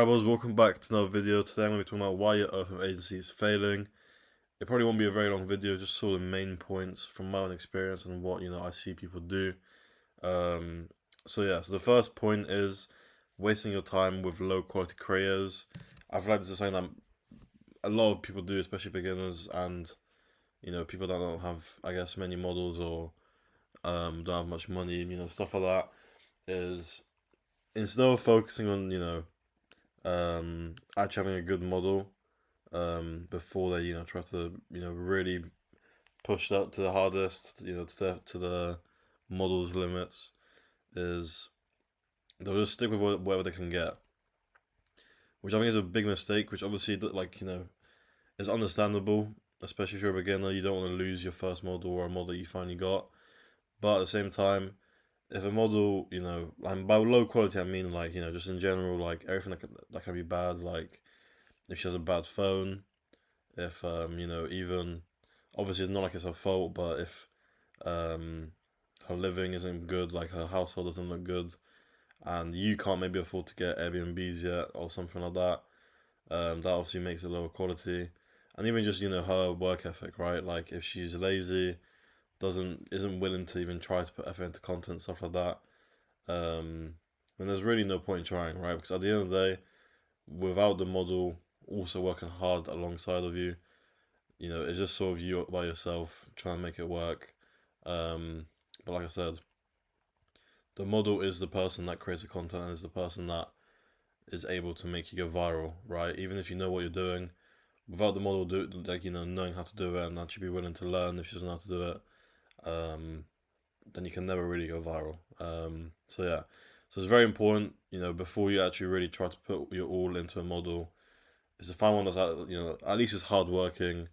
Hi boys, welcome back to another video. Today I'm going to be talking about why your OFM agency is failing. It probably won't be a very long video, just sort of the main points from my own experience and what I see people do. Um, so the first point is wasting your time with low quality creators. I feel like this is something that a lot of people do, especially beginners and people that don't have, I guess, many models or don't have much money, stuff like that. Is instead of focusing on actually having a good model before they try to really push that to the hardest, to the model's limits, is they'll just stick with whatever they can get, which I think is a big mistake, which obviously is understandable, especially if you're a beginner. You don't want to lose your first model or a model you finally got, but at the same time, if a model, and by low quality I mean just in general, like everything that can be bad, like if she has a bad phone, if even obviously it's not like it's her fault, but if um her living isn't good, like her household doesn't look good, and you can't maybe afford to get Airbnbs yet or something like that, that obviously makes it lower quality. And even just her work ethic, right? Like if she's lazy, isn't willing to even try to put effort into content, stuff like that, um then there's really no point in trying, right? Because at the end of the day, without the model also working hard alongside of you, it's just sort of you by yourself trying to make it work. But like I said, the model is the person that creates the content and is the person that is able to make you go viral, right? Even if you know what you're doing, without the model knowing how to do it and actually be willing to learn if she doesn't know how to do it, then you can never really go viral. So it's very important, before you actually really try to put your all into a model, is to find one that's at least is hardworking,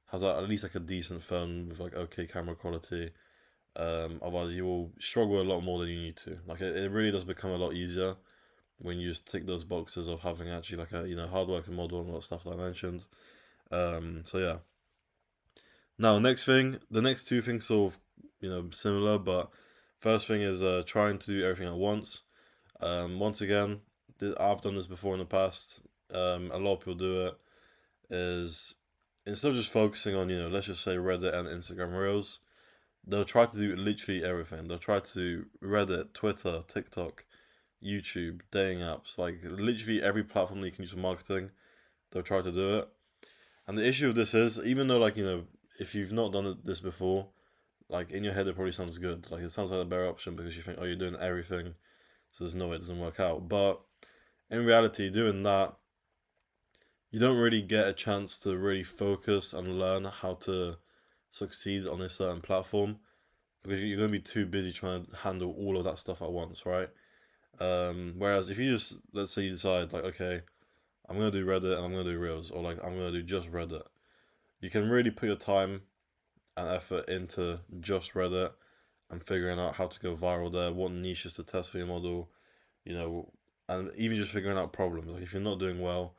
has at least like a decent phone with like okay camera quality. Otherwise, you will struggle a lot more than you need to. Like it really does become a lot easier when you just tick those boxes of having actually like a hardworking model and all that stuff that I mentioned. So yeah. Now, the next two things sort of similar, but first thing is trying to do everything at once. Once again, I've done this before in the past. A lot of people do it. Is instead of just focusing on let's just say Reddit and Instagram Reels, they'll try to do literally everything. They'll try to do Reddit, Twitter, TikTok, YouTube, dating apps, like literally every platform that you can use for marketing. They'll try to do it. And the issue of this is, even though if you've not done this before, like in your head it probably sounds good. Like it sounds like a better option because you think, oh, you're doing everything, so there's no way it doesn't work out. But in reality, doing that, you don't really get a chance to really focus and learn how to succeed on a certain platform because you're going to be too busy trying to handle all of that stuff at once, right? Whereas if you just, let's say you decide, like, okay, I'm going to do Reddit and I'm going to do Reels, or like, I'm going to do just Reddit, you can really put your time and effort into just Reddit and figuring out how to go viral there, what niches to test for your model, you know, and even just figuring out problems. Like, if you're not doing well,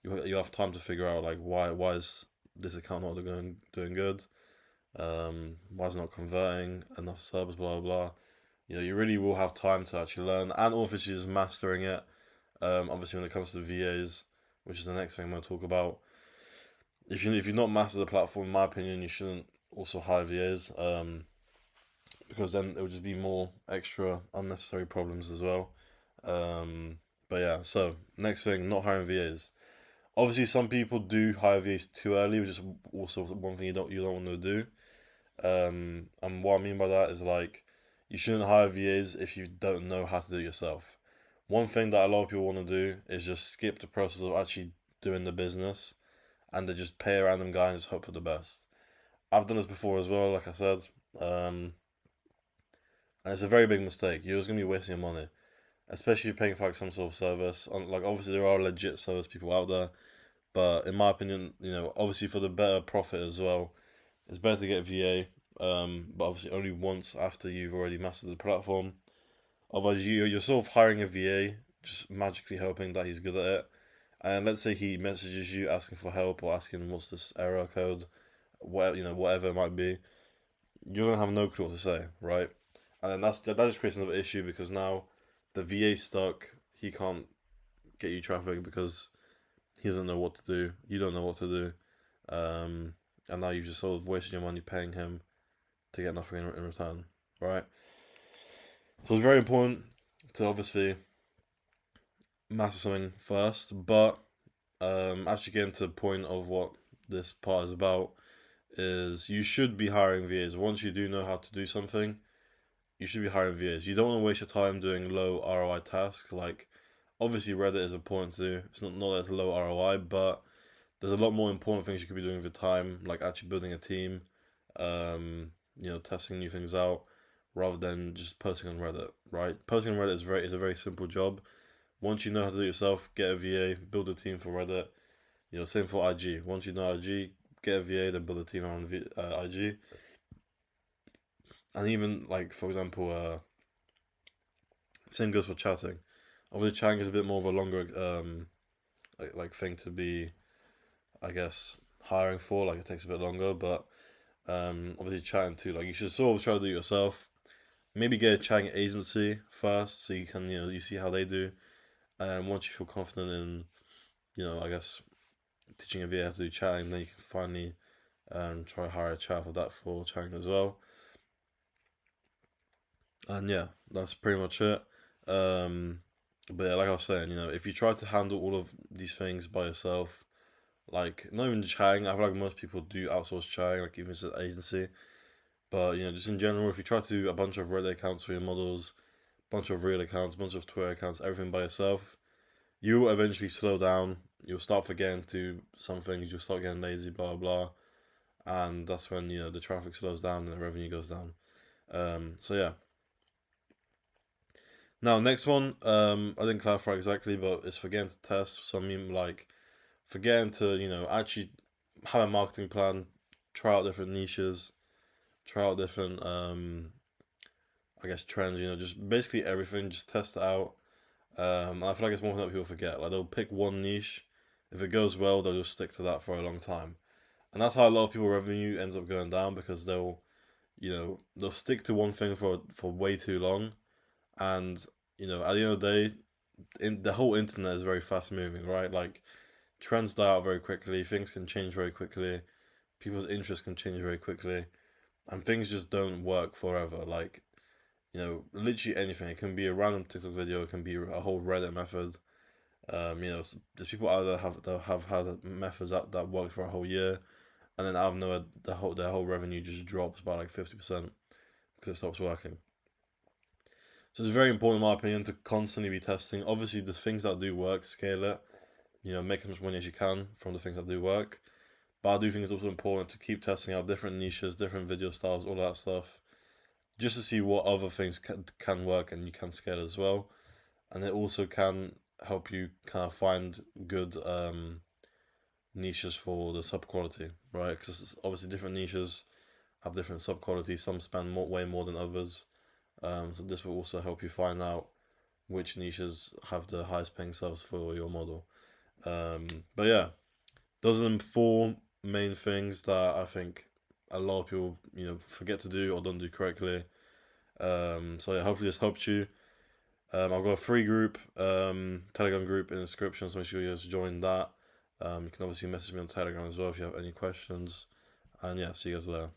you have time to figure out like why is this account not doing good? Why is it not converting enough subs? Blah blah blah. You really will have time to actually learn, and obviously just mastering it. Obviously when it comes to VAs, which is the next thing I'm going to talk about. If you've not mastered the platform, in my opinion, you shouldn't also hire VAs. Because then it would just be more extra unnecessary problems as well. But yeah, so next thing, not hiring VAs. Obviously, some people do hire VAs too early, which is also one thing you don't want to do. And what I mean by that is like you shouldn't hire VAs if you don't know how to do it yourself. One thing that a lot of people want to do is just skip the process of actually doing the business, and they just pay a random guy and just hope for the best. I've done this before as well, like I said, and it's a very big mistake. You're just gonna be wasting your money, especially if you're paying for like some sort of service. Like obviously there are legit service people out there, but in my opinion, obviously for the better profit as well, it's better to get VA. But obviously only once after you've already mastered the platform. Otherwise, you're sort of hiring a VA, just magically hoping that he's good at it. And let's say he messages you asking for help or asking what's this error code, whatever it might be. You're gonna have no clue what to say, right? And then that just creates another issue because now the VA stuck. He can't get you traffic because he doesn't know what to do. You don't know what to do. And now you've just sort of wasted your money paying him to get nothing in return, right? So it's very important to obviously master something first, but actually getting to the point of what this part is about is you should be hiring VAs. Once you do know how to do something, you should be hiring VAs. You don't want to waste your time doing low ROI tasks. Like, obviously, Reddit is important to do. It's not that it's low ROI, but there's a lot more important things you could be doing with your time, like actually building a team, testing new things out, rather than just posting on Reddit, right? Posting on Reddit is a very simple job. Once you know how to do it yourself, get a VA, build a team for Reddit. Same for IG. Once you know IG, get a VA, then build a team around IG. And even like, for example, same goes for chatting. Obviously, chatting is a bit more of a longer like thing to be, I guess, hiring for. Like, it takes a bit longer, but obviously chatting too. Like, you should sort of try to do it yourself. Maybe get a chatting agency first, so you can you see how they do. And once you feel confident in, I guess, teaching a VA how to do chatting, then you can finally try to hire a chat for chatting as well. And yeah, that's pretty much it. But yeah, like I was saying, if you try to handle all of these things by yourself, like not even chatting, I feel like most people do outsource chatting, like even if it's an agency. But just in general, if you try to do a bunch of Reddit accounts for your models, bunch of Reel accounts, bunch of Twitter accounts, everything by yourself, you will eventually slow down. You'll start forgetting to some things. You'll start getting lazy, blah blah, and that's when the traffic slows down and the revenue goes down. So yeah. Now next one, I didn't clarify exactly, but it's forgetting to test. So I mean, like forgetting to actually have a marketing plan, try out different niches, try out different I guess trends. Just basically everything. Just test it out. I feel like it's one thing that people forget. Like they'll pick one niche. If it goes well, they'll just stick to that for a long time. And that's how a lot of people revenue ends up going down because they'll stick to one thing for way too long, and at the end of the day, the whole internet is very fast moving, right? Like trends die out very quickly, things can change very quickly, people's interests can change very quickly, and things just don't work forever. Like literally anything. It can be a random TikTok video, it can be a whole Reddit method. There's people out there that have had methods that work for a whole year, and then out of nowhere, their whole revenue just drops by like 50% because it stops working. So it's very important, in my opinion, to constantly be testing. Obviously, the things that do work, scale it. Make as much money as you can from the things that do work. But I do think it's also important to keep testing out different niches, different video styles, all that stuff, just to see what other things can work and you can scale as well. And it also can help you kind of find good niches for the sub quality, right? Because obviously different niches have different sub quality. Some spend way more than others. So this will also help you find out which niches have the highest paying subs for your model. But yeah, those are the four main things that I think a lot of people forget to do or don't do correctly. So yeah, hopefully this helped you. I've got a free group, Telegram group in the description, so make sure you guys join that. You can obviously message me on Telegram as well if you have any questions. And yeah, see you guys later.